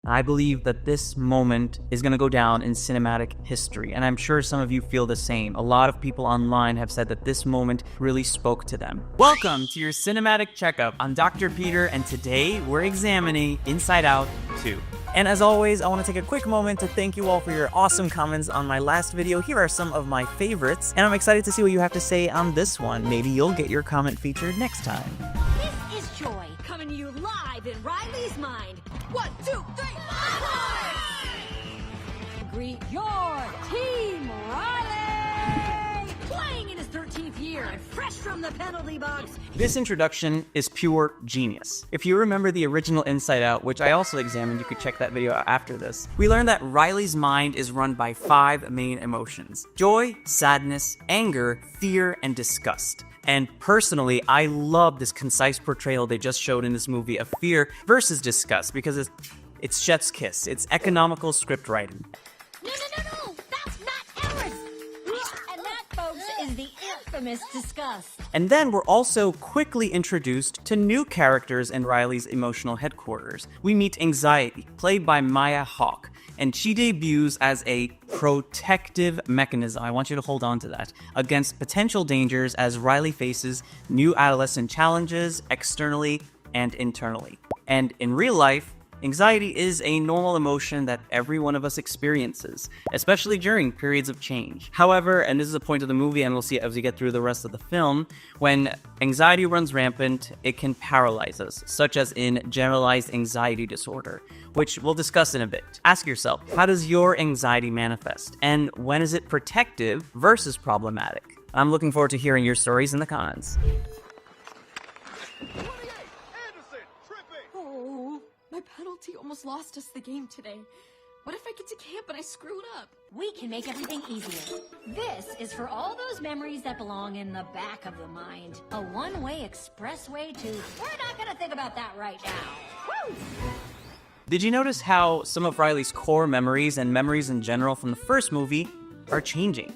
I believe that this moment is going to go down in cinematic history, and I'm sure some of you feel the same. A lot of people online have said that this moment really spoke to them. Welcome to your cinematic checkup. I'm Dr. Peter, and today we're examining Inside Out 2. And as always, I want to take a quick moment to thank you all for your awesome comments on my last video. Here are some of my favorites, and I'm excited to see what you have to say on this one. Maybe you'll get your comment featured next time. This is Joy, coming to you live in Riley's mind. 1, 2, 3, 4! Greet your team, Riley! Playing in his 13th year and fresh from the penalty box. This introduction is pure genius. If you remember the original Inside Out, which I also examined, you could check that video out after this, we learned that Riley's mind is run by 5 main emotions: joy, sadness, anger, fear, and disgust. And personally, I love this concise portrayal they just showed in this movie of fear versus disgust, because it's chef's kiss. It's economical script writing. No, that's not ours! And that, folks, is the infamous disgust. And then we're also quickly introduced to new characters in Riley's emotional headquarters. We meet Anxiety, played by Maya Hawke, and she debuts as a protective mechanism, I want you to hold on to that, against potential dangers as Riley faces new adolescent challenges externally and internally. And in real life, anxiety is a normal emotion that every one of us experiences, especially during periods of change. However, and this is a point of the movie, and we'll see as we get through the rest of the film, when anxiety runs rampant, it can paralyze us, such as in generalized anxiety disorder, which we'll discuss in a bit. Ask yourself, how does your anxiety manifest? And when is it protective versus problematic? I'm looking forward to hearing your stories in the comments. Oh, my penalty almost lost us the game today. What if I get to camp and I screw it up? We can make everything easier. This is for all those memories that belong in the back of the mind. A one-way expressway to, we're not gonna think about that right now. Woo! Did you notice how some of Riley's core memories and memories in general from the first movie are changing?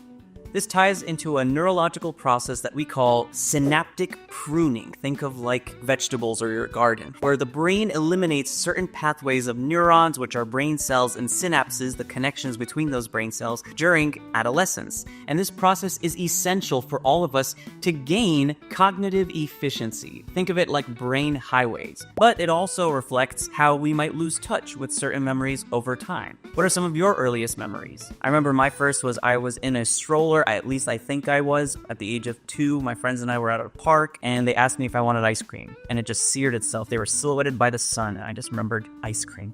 This ties into a neurological process that we call synaptic pruning. Think of like vegetables or your garden, where the brain eliminates certain pathways of neurons, which are brain cells, and synapses, the connections between those brain cells, during adolescence. And this process is essential for all of us to gain cognitive efficiency. Think of it like brain highways. But it also reflects how we might lose touch with certain memories over time. What are some of your earliest memories? I remember my first was I was in a stroller. At least I think I was. At the age of 2, my friends and I were at a park, and they asked me if I wanted ice cream. And it just seared itself. They were silhouetted by the sun, and I just remembered ice cream.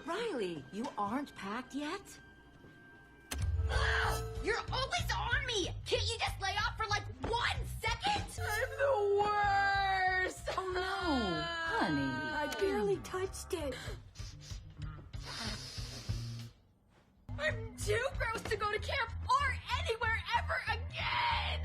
Riley, you aren't packed yet? You're always on me! Can't you just lay off for like 1 second? I'm the worst! Oh no, honey. I barely touched it. I'm too gross to go to camp or anywhere ever again!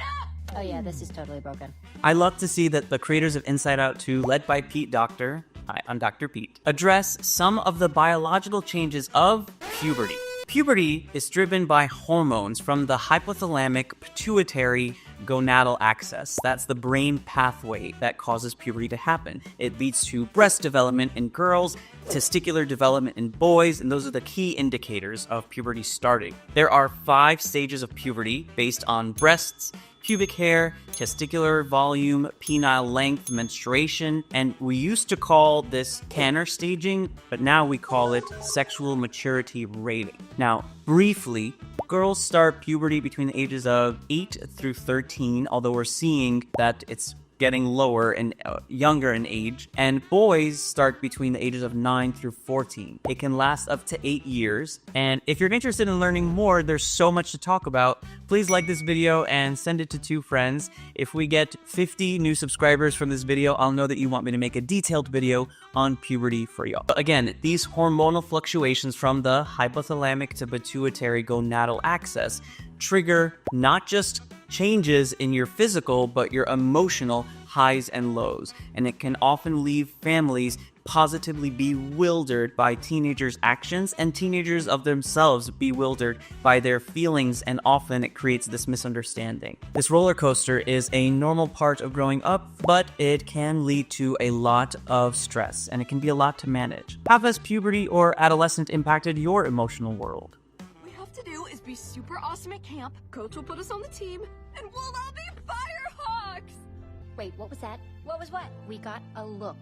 Oh yeah, this is totally broken. I love to see that the creators of Inside Out 2, led by Pete Doctor, hi, I'm Dr. Pete, address some of the biological changes of puberty. Puberty is driven by hormones from the hypothalamic pituitary gonadal axis. That's the brain pathway that causes puberty to happen. It leads to breast development in girls, testicular development in boys, and those are the key indicators of puberty starting. There are 5 stages of puberty based on breasts, pubic hair, testicular volume, penile length, menstruation, and we used to call this Tanner staging, but now we call it sexual maturity rating. Now, briefly, girls start puberty between the ages of 8 through 13, although we're seeing that it's getting lower and younger in age, and boys start between the ages of 9 through 14. It can last up to 8 years, and if you're interested in learning more, there's so much to talk about. Please like this video and send it to 2 friends. If we get 50 new subscribers from this video, I'll know that you want me to make a detailed video on puberty for y'all. Again, these hormonal fluctuations from the hypothalamic to pituitary gonadal axis trigger not just changes in your physical, but your emotional, highs and lows, and it can often leave families positively bewildered by teenagers' actions and teenagers of themselves bewildered by their feelings, and often it creates this misunderstanding. This roller coaster is a normal part of growing up, but it can lead to a lot of stress, and it can be a lot to manage. How has puberty or adolescence impacted your emotional world? We have to do is be super awesome at camp. Coach will put us on the team, and we'll all be Firehawks. Wait, what was that? What was what? We got a look.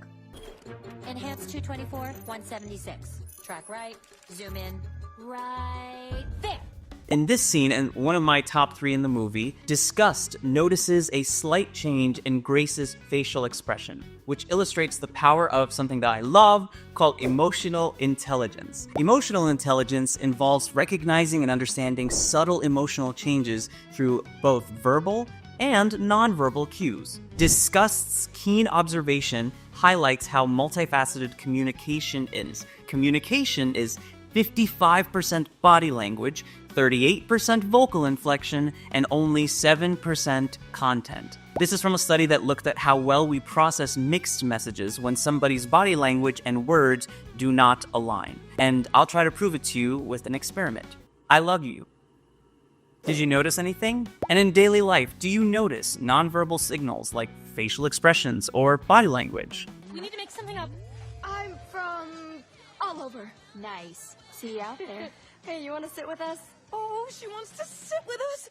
Enhance 224, 176. Track right, zoom in, right there. In this scene, and one of my top 3 in the movie, Disgust notices a slight change in Grace's facial expression, which illustrates the power of something that I love called emotional intelligence. Emotional intelligence involves recognizing and understanding subtle emotional changes through both verbal and nonverbal cues. Disgust's keen observation highlights how multifaceted communication is. Communication is 55% body language, 38% vocal inflection, and only 7% content. This is from a study that looked at how well we process mixed messages when somebody's body language and words do not align. And I'll try to prove it to you with an experiment. I love you. Did you notice anything? And in daily life, do you notice nonverbal signals like facial expressions or body language? We need to make something up. I'm from all over. Nice. See you out there. Hey, you want to sit with us? Oh, she wants to sit with us.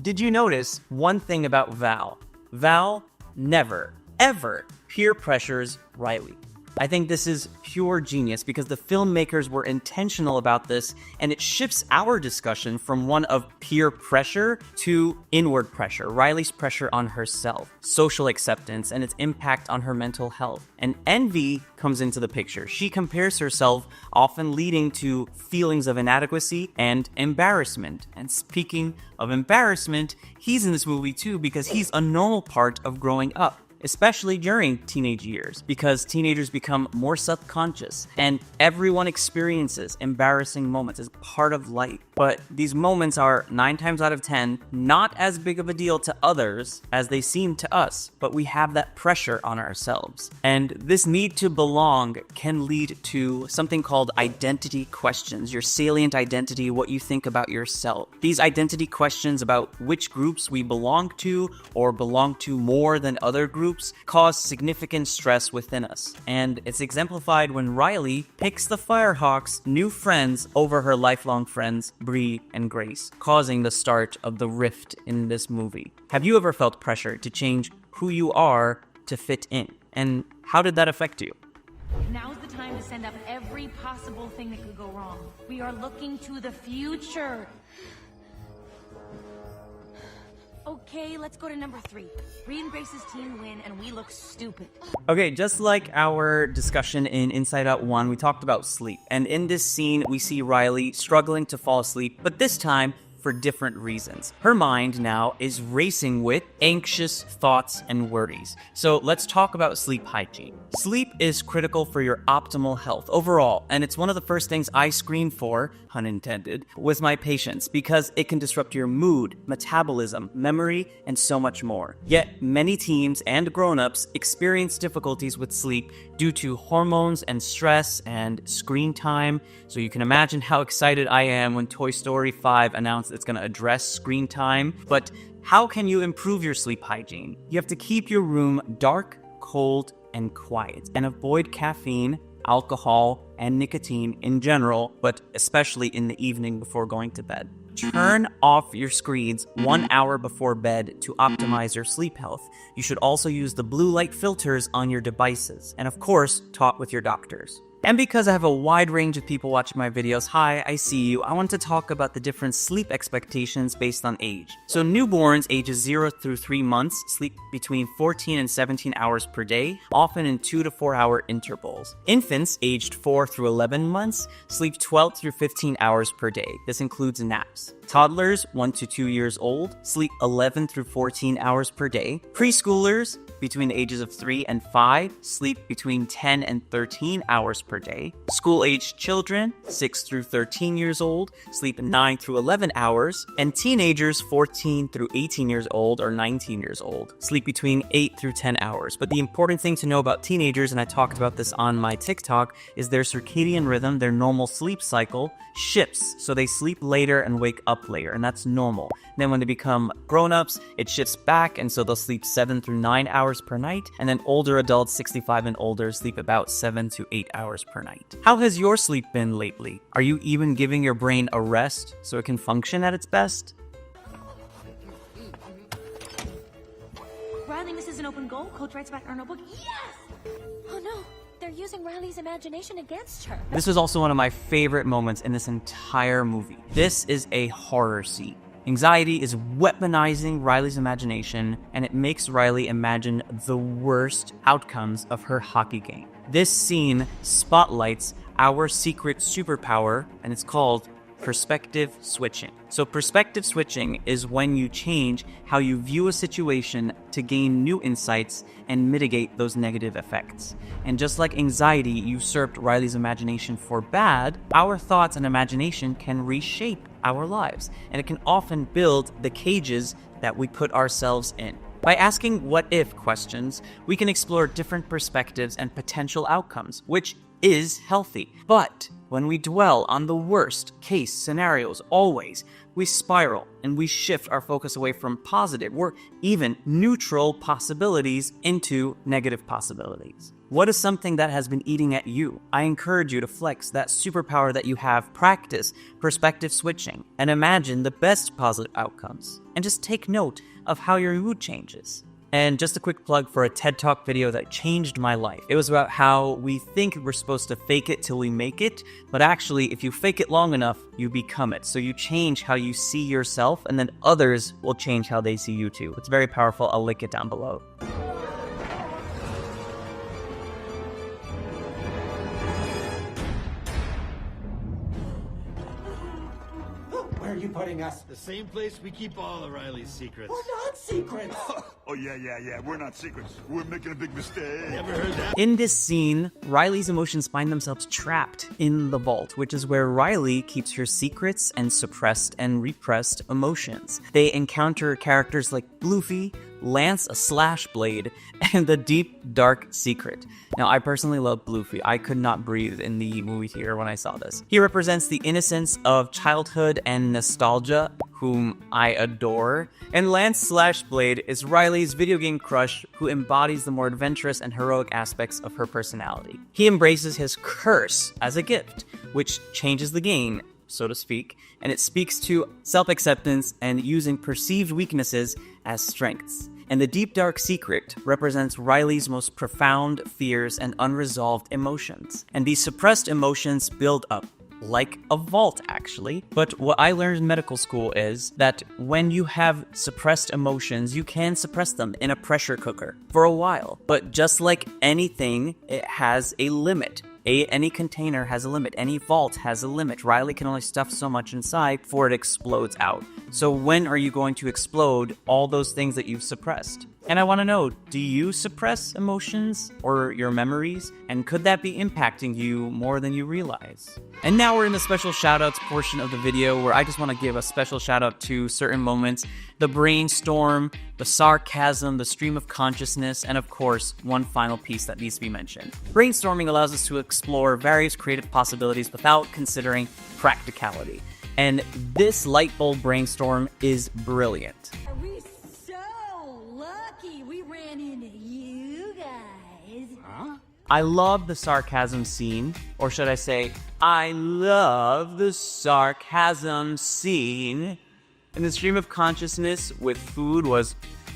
Did you notice one thing about Val? Val never, ever peer pressures Riley. I think this is pure genius because the filmmakers were intentional about this, and it shifts our discussion from one of peer pressure to inward pressure, Riley's pressure on herself, social acceptance, and its impact on her mental health. And envy comes into the picture. She compares herself, often leading to feelings of inadequacy and embarrassment. And speaking of embarrassment, he's in this movie too because he's a normal part of growing up, especially during teenage years, because teenagers become more self-conscious and everyone experiences embarrassing moments as part of life. But these moments are 9 times out of 10 not as big of a deal to others as they seem to us, but we have that pressure on ourselves. And this need to belong can lead to something called identity questions, your salient identity, what you think about yourself. These identity questions about which groups we belong to or belong to more than other groups cause significant stress within us. And it's exemplified when Riley picks the Firehawks' new friends over her lifelong friends, Bree and Grace, causing the start of the rift in this movie. Have you ever felt pressure to change who you are to fit in? And how did that affect you? Now's the time to send up every possible thing that could go wrong. We are looking to the future. Okay, let's go to number 3. Bree and Grace's team win, and we look stupid. Okay, just like our discussion in Inside Out 1, we talked about sleep. And in this scene, we see Riley struggling to fall asleep, but this time for different reasons. Her mind now is racing with anxious thoughts and worries. So let's talk about sleep hygiene. Sleep is critical for your optimal health overall, and it's one of the first things I screen for, pun intended, with my patients because it can disrupt your mood, metabolism, memory, and so much more. Yet many teens and grown-ups experience difficulties with sleep due to hormones and stress and screen time. So you can imagine how excited I am when Toy Story 5 announced it's going to address screen time. But how can you improve your sleep hygiene? You have to keep your room dark, cold, and quiet, and avoid caffeine, alcohol, and nicotine in general, but especially in the evening before going to bed. Turn off your screens 1 hour before bed to optimize your sleep health. You should also use the blue light filters on your devices, and of course, talk with your doctors. And because I have a wide range of people watching my videos, hi, I see you, I want to talk about the different sleep expectations based on age. So newborns ages 0 through 3 months sleep between 14 and 17 hours per day, often in 2 to 4 hour intervals. Infants aged 4 through 11 months sleep 12 through 15 hours per day. This includes naps. Toddlers 1 to 2 years old sleep 11 through 14 hours per day. Preschoolers between the ages of 3 and 5 sleep between 10 and 13 hours per day. School-aged children, 6 through 13 years old, sleep 9 through 11 hours. And teenagers, 14 through 18 years old or 19 years old, sleep between 8 through 10 hours. But the important thing to know about teenagers, and I talked about this on my TikTok, is their circadian rhythm, their normal sleep cycle, shifts. So they sleep later and wake up later, and that's normal. Then when they become grown-ups, it shifts back, and so they'll sleep 7 through 9 hours per night. And then older adults, 65 and older, sleep about 7 to 8 hours per night. How has your sleep been lately? Are you even giving your brain a rest so it can function at its best? Riley misses an open goal. Coach writes back in our notebook. Yes! Oh no, they're using Riley's imagination against her. This was also one of my favorite moments in this entire movie. This is a horror scene. Anxiety is weaponizing Riley's imagination, and it makes Riley imagine the worst outcomes of her hockey game. This scene spotlights our secret superpower, and it's called perspective switching. So perspective switching is when you change how you view a situation to gain new insights and mitigate those negative effects. And just like anxiety usurped Riley's imagination for bad, our thoughts and imagination can reshape our lives, and it can often build the cages that we put ourselves in. By asking what-if questions, we can explore different perspectives and potential outcomes, which is healthy. But when we dwell on the worst case scenarios, always, we spiral and we shift our focus away from positive or even neutral possibilities into negative possibilities. What is something that has been eating at you? I encourage you to flex that superpower that you have, practice perspective switching, and imagine the best positive outcomes. And just take note of how your mood changes. And just a quick plug for a TED Talk video that changed my life. It was about how we think we're supposed to fake it till we make it, but actually, if you fake it long enough, you become it. So you change how you see yourself, and then others will change how they see you too. It's very powerful. I'll link it down below. Where are you putting us? The same place we keep all of Riley's secrets. We're not secrets. Oh, yeah. We're not secrets. We're making a big mistake. Never heard that? In this scene, Riley's emotions find themselves trapped in the vault, which is where Riley keeps her secrets and suppressed and repressed emotions. They encounter characters like Bluefy, Lance a Slash Blade, and the Deep Dark Secret. Now, I personally love Bluefy. I could not breathe in the movie theater when I saw this. He represents the innocence of childhood and nostalgia, whom I adore. And Lance Slash Blade is Riley's video game crush, who embodies the more adventurous and heroic aspects of her personality. He embraces his curse as a gift, which changes the game, so to speak, and it speaks to self-acceptance and using perceived weaknesses as strengths. And the Deep Dark Secret represents Riley's most profound fears and unresolved emotions. And these suppressed emotions build up, like a vault actually. But what I learned in medical school is that when you have suppressed emotions, you can suppress them in a pressure cooker for a while. But just like anything, it has a limit. Any container has a limit. Any vault has a limit. Riley can only stuff so much inside before it explodes out. So when are you going to explode all those things that you've suppressed? And I want to know, do you suppress emotions or your memories? And could that be impacting you more than you realize? And now we're in the special shoutouts portion of the video where I just want to give a special shout out to certain moments. The brainstorm, the sarcasm, the stream of consciousness, and of course, one final piece that needs to be mentioned. Brainstorming allows us to explore various creative possibilities without considering practicality. And this light bulb brainstorm is brilliant. Are we so lucky we ran into you guys? Huh? I love the sarcasm scene, or should I say, I love the sarcasm scene. And the stream of consciousness with food was,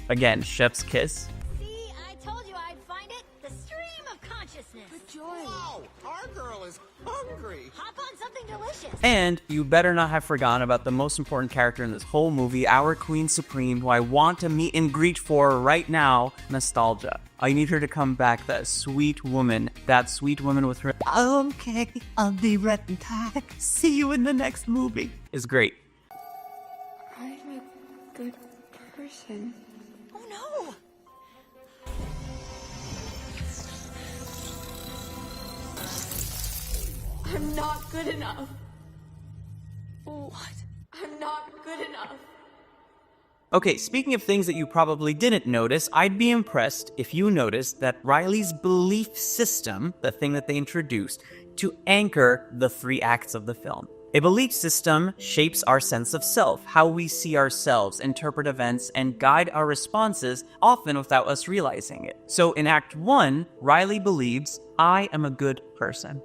again, chef's kiss. See, I told you I'd find it. The stream of consciousness. Wow, our girl is hungry. Hop on something delicious. And you better not have forgotten about the most important character in this whole movie, our Queen Supreme, who I want to meet and greet for right now, Nostalgia. I need her to come back, that sweet woman with her, okay, I'll be right back, see you in the next movie, is great. I'm a good person. Oh no! I'm not good enough. What? I'm not good enough. Okay, speaking of things that you probably didn't notice, I'd be impressed if you noticed that Riley's belief system, the thing that they introduced, to anchor the 3 acts of the film. A belief system shapes our sense of self, how we see ourselves, interpret events, and guide our responses, often without us realizing it. So in Act 1, Riley believes, I am a good person.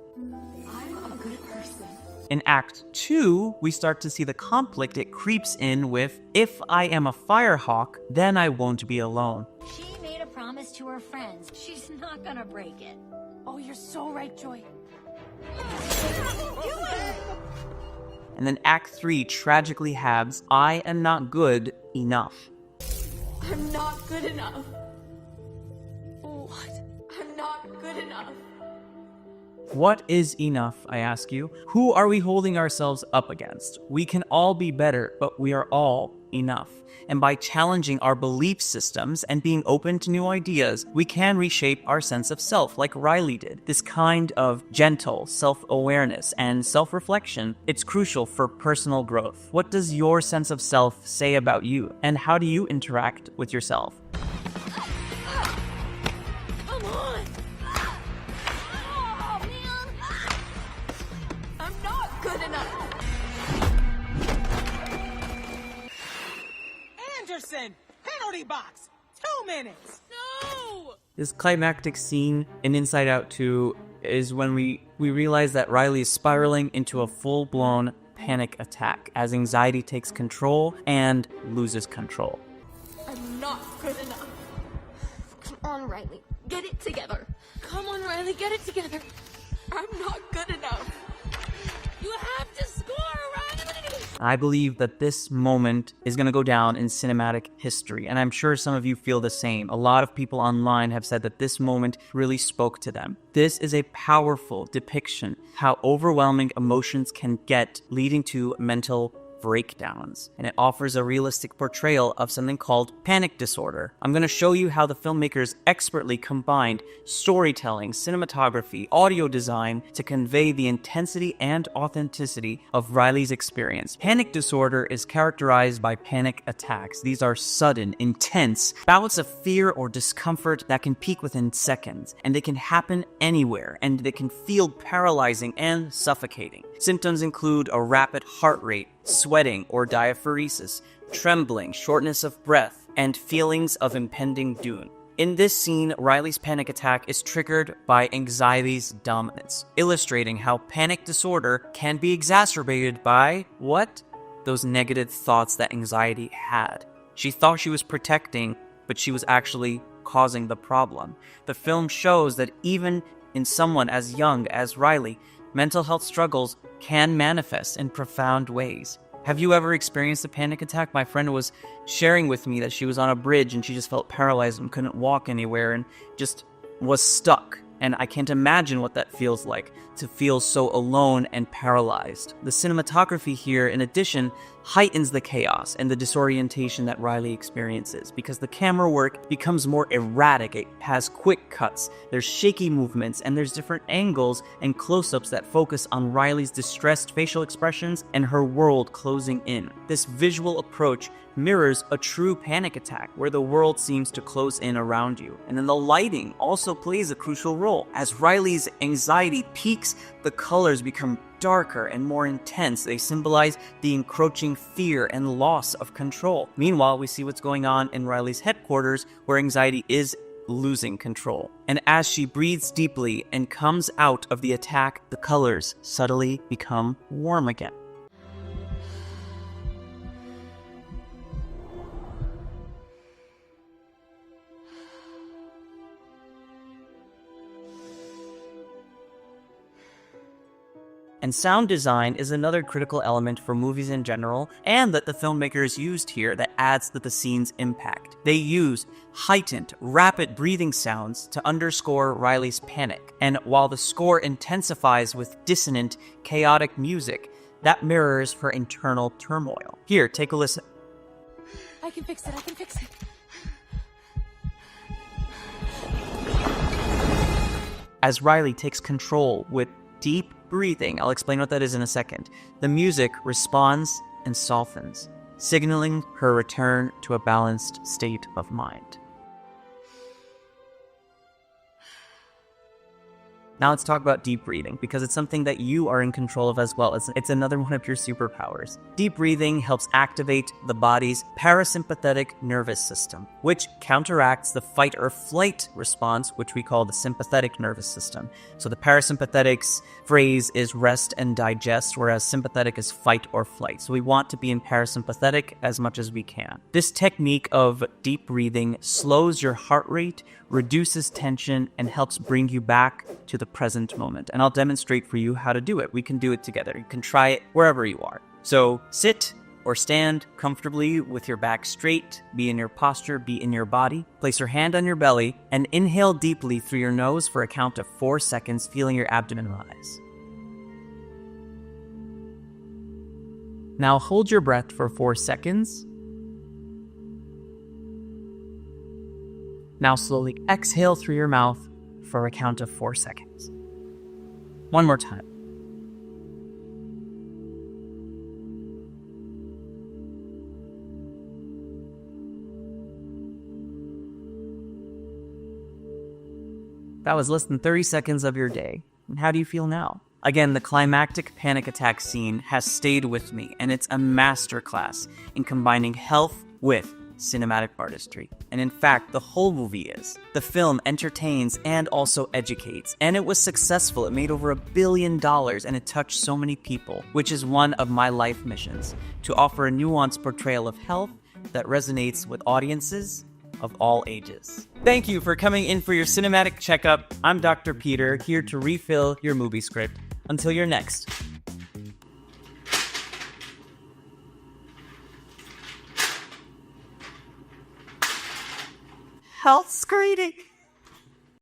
I'm a good person. In Act 2, we start to see the conflict it creeps in with, if I am a firehawk, then I won't be alone. She made a promise to her friends. She's not gonna break it. Oh, you're so right, Joy. And then Act 3 tragically has, I am not good enough. I'm not good enough. What? I'm not good enough. What is enough, I ask you? Who are we holding ourselves up against? We can all be better, but we are all enough. And by challenging our belief systems and being open to new ideas, we can reshape our sense of self, like Riley did. This kind of gentle self-awareness and self-reflection, it's crucial for personal growth. What does your sense of self say about you? And how do you interact with yourself? Come on! Oh, man! I'm not good enough! Anderson! Penalty box! 2 minutes! No! This climactic scene in Inside Out 2 is when we realize that Riley is spiraling into a full-blown panic attack as anxiety takes control and loses control. I'm not good enough. Come on, Riley. Get it together. Come on, Riley. Get it together. I'm not good enough. You have to score, Riley! I believe that this moment is going to go down in cinematic history, and I'm sure some of you feel the same. A lot of people online have said that this moment really spoke to them. This is a powerful depiction how overwhelming emotions can get, leading to mental breakdowns, and it offers a realistic portrayal of something called panic disorder. I'm going to show you how the filmmakers expertly combined storytelling, cinematography, audio design to convey the intensity and authenticity of Riley's experience. Panic disorder is characterized by panic attacks. These are sudden, intense bouts of fear or discomfort that can peak within seconds, and they can happen anywhere, and they can feel paralyzing and suffocating. Symptoms include a rapid heart rate, sweating or diaphoresis, trembling, shortness of breath, and feelings of impending doom. In this scene, Riley's panic attack is triggered by anxiety's dominance, illustrating how panic disorder can be exacerbated by, what? Those negative thoughts that anxiety had. She thought she was protecting, but she was actually causing the problem. The film shows that even in someone as young as Riley, mental health struggles can manifest in profound ways. Have you ever experienced a panic attack? My friend was sharing with me that she was on a bridge and she just felt paralyzed and couldn't walk anywhere and just was stuck. And I can't imagine what that feels like, to feel so alone and paralyzed. The cinematography here, in addition, heightens the chaos and the disorientation that Riley experiences because the camera work becomes more erratic. It has quick cuts, there's shaky movements, and there's different angles and close-ups that focus on Riley's distressed facial expressions and her world closing in. This visual approach mirrors a true panic attack where the world seems to close in around you. And then the lighting also plays a crucial role. As Riley's anxiety peaks, the colors become darker and more intense. They symbolize the encroaching fear and loss of control. Meanwhile, we see what's going on in Riley's headquarters where anxiety is losing control. And as she breathes deeply and comes out of the attack, the colors subtly become warm again. And sound design is another critical element for movies in general, and that the filmmakers used here that adds to the scene's impact. They use heightened, rapid breathing sounds to underscore Riley's panic, and while the score intensifies with dissonant, chaotic music, that mirrors her internal turmoil. Here, take a listen. I can fix it. I can fix it. As Riley takes control with deep breathing, I'll explain what that is in a second, the music responds and softens, signaling her return to a balanced state of mind. Now let's talk about deep breathing, because it's something that you are in control of as well. It's another one of your superpowers. Deep breathing helps activate the body's parasympathetic nervous system, which counteracts the fight or flight response, which we call the sympathetic nervous system. So the parasympathetic's phrase is rest and digest, whereas sympathetic is fight or flight. So we want to be in parasympathetic as much as we can. This technique of deep breathing slows your heart rate, reduces tension, and helps bring you back to the present moment. And I'll demonstrate for you how to do it. We can do it together. You can try it wherever you are. So sit or stand comfortably with your back straight, be in your posture, be in your body. Place your hand on your belly and inhale deeply through your nose for a count of 4 seconds, feeling your abdomen rise. Now hold your breath for 4 seconds. Now slowly exhale through your mouth for a count of 4 seconds. One more time. That was less than 30 seconds of your day. And how do you feel now? Again, the climactic panic attack scene has stayed with me, and it's a masterclass in combining health with cinematic artistry. And in fact, the whole movie is. The film entertains and also educates, and it was successful. It made over $1 billion, and it touched so many people, which is one of my life missions, to offer a nuanced portrayal of health that resonates with audiences of all ages. Thank you for coming in for your cinematic checkup. I'm Dr. Peter, here to refill your movie script. Until your next. Health screening.